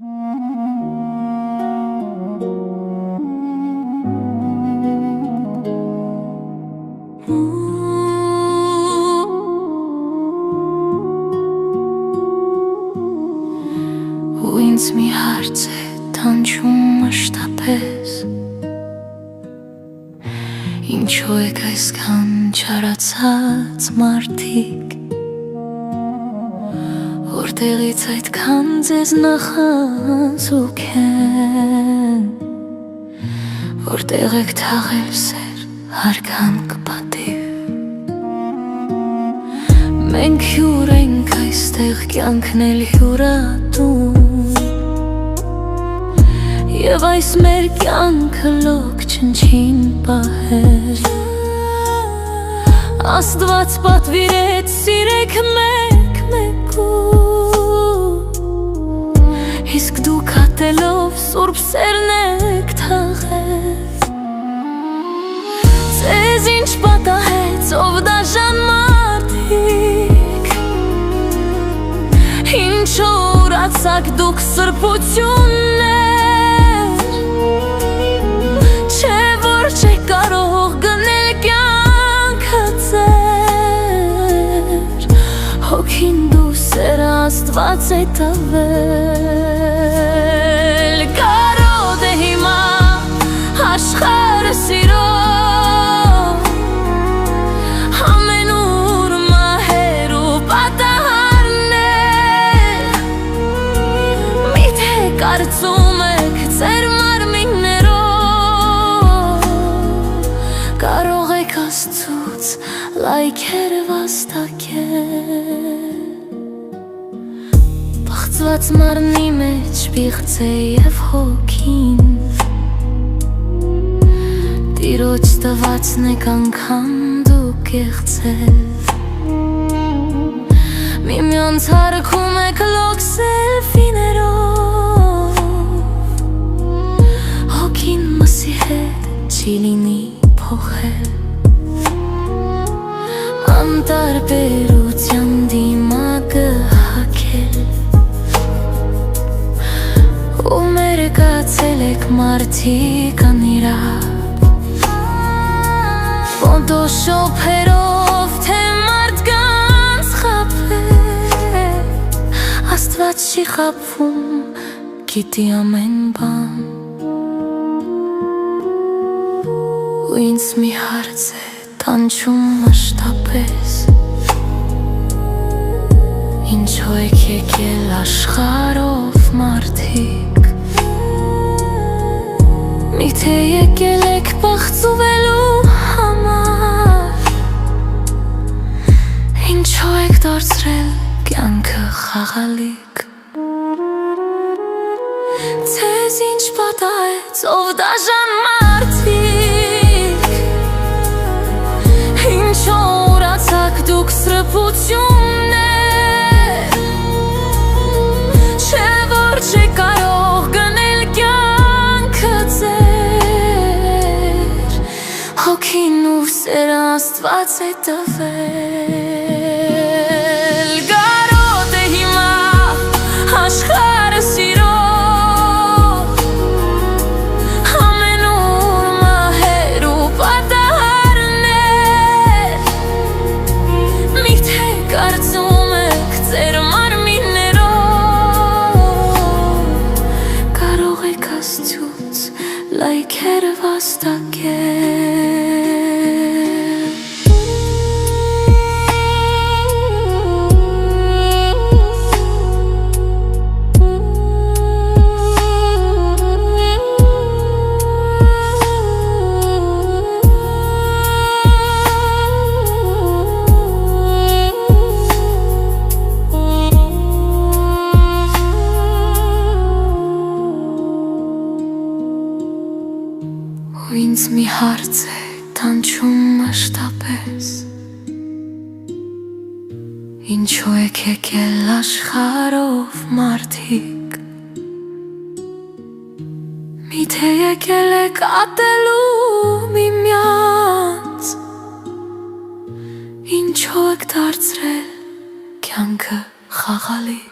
Ու ինձ մի հարց է տանջում մշտապես, ինչու եք այսքան չարացած մարդիկ, որտեղից այդքան ձեզ նախանցուկ են, որտեղ եք թաղել սեր հարգանք պատիվ։ Մենք հյուր ենք այստեղ, կյանքն էլ հյուրատուն, և այս մեր կյանքը լոկ չնչին պահել։ Աստված պատվիրեց սիրեք մեկ-մեկու, իսկ դուք ատելով սուրբ սերն եք թաղել։ Ձեզ ինչ պատահեց, ով դաժան մարդիկ, ինչու ուրացաք դուք սրբություններ, չէ որ չեք կարող գնել կյանքը ձեր, հոգին դու սերը Աստված է տվել։ Կարոտ է հիմա աշխարհը սիրով, ամենուր մահեր ու պատահարներ, միթե կարծում եք ձեր մարմիններով կարող եք Աստծուց լայքեր վաստակել։ Բաղձված մարմնի մեջ պիղծ է և հոգին, Տիրոջ տվածն եք անգամ դուք կեղծել, միմյանց հարգում եք լոկ սելֆիներով, հոգին մսի հետ չի լինի փոխել, անտարբերության դիմակը հագել, ու մերկացել եք մարդիկ անիրավ, ֆոտոշոփերով թե մարդկանց խաբել, Աստված չի խաբվում, գիտի ամեն բան։ Ու ինձ մի հարց է տանջում մշտապես, ինչու եք եկել աշխարհով մարդիկ, միթե եկել եք բախծուվելու համար, ինչու եք դարձրել կյանքը խաղալիք։ Ձեզ ինչ պատահեց, ով դաժան մարդիկ, ինչու ուրացաք դուք սրբություններ, չէ որ չեք կարող գնել կյանքը ձեր, հոգին ու սերը Աստված է տվել։ Կարոտ է հիմա աշխարհը սիրով, ամենուր մահեր ու պատահարներ, միթե կարծում եք ձեր մարմիններով կարող եք Աստծուց լայքեր վաստակել։ Ու ինձ մի հարց է տանջում մշտապես, ինչու եք եկել աշխարհով մարդիկ, միթե եկել եք ատելու միմյանց, ինչու եք դարձրել կյանքը խաղալիք։